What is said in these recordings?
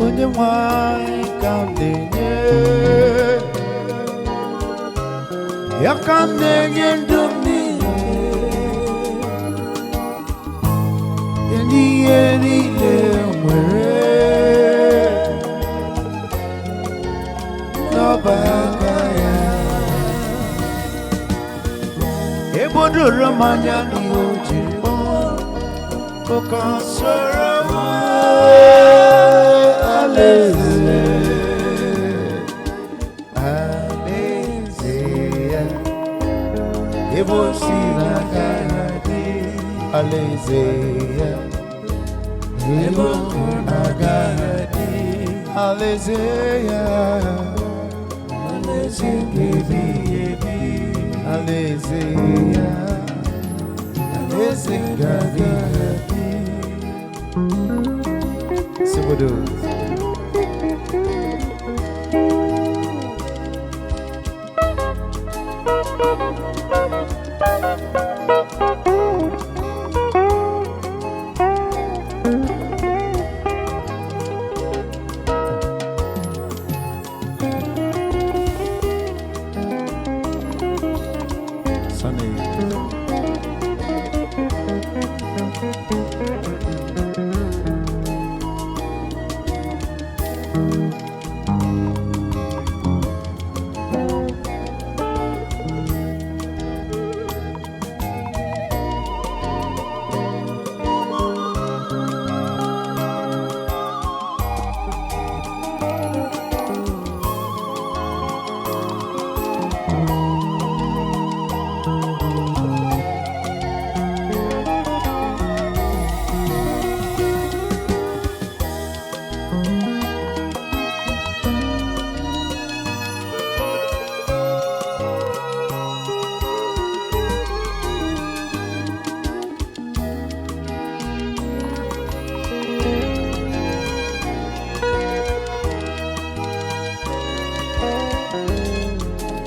onye nwanyị ka m na-enye ya ka m na-enye ndụ m niile ihe niile nwere n'ọba aka ya ebodoro m anya n'ihe o jiri oke soro Alaeze Alaeze ya ebe o si n'aka ya dị Alaeze ya ebe o si n'aka ya dị Alaeze ya Alaeze ga-ebi ebi Alaeze ya Alaeze ga-adị adị Sibodo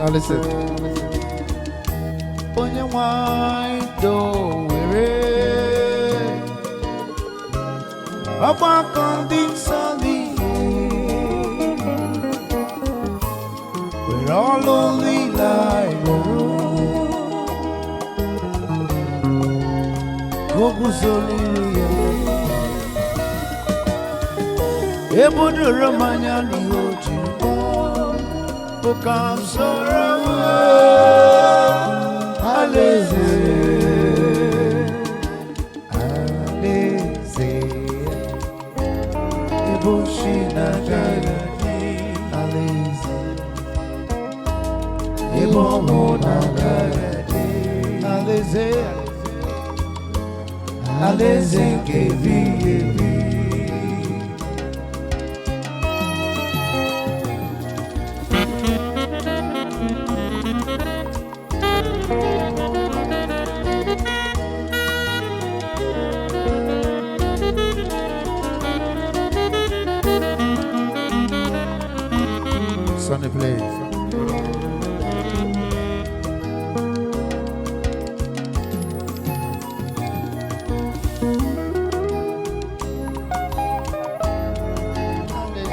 Alaeze onye nwanyị dowere ọgbakọ ndị nsọ niile were ọlụ niile rụrụ ka o guzoro ya ebodoro m anya n'ihe o jiri Come sorrow, Alaeze, Alaeze, Eboshi na Jayadi, Alaeze, Ebomo na Jayadi, Alaeze, Alaeze kevi. Sunny place. Willeth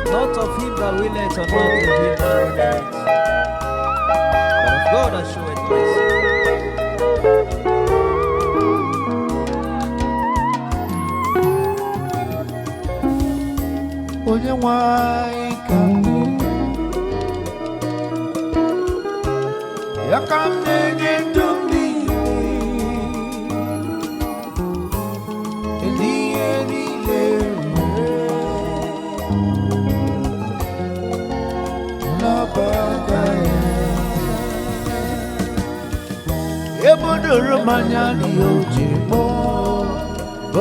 or not to him that willeth, but of God that showeth mercy. Onye nwanyị ka m ya ka m na-enye ndụ m niile ihe niile ebodoro m anya n'ihe o jiri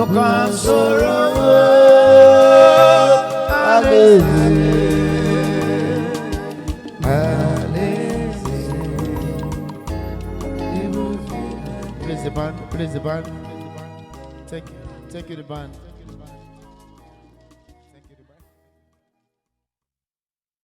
oke soro Alaeze band, please the band. Take you the band.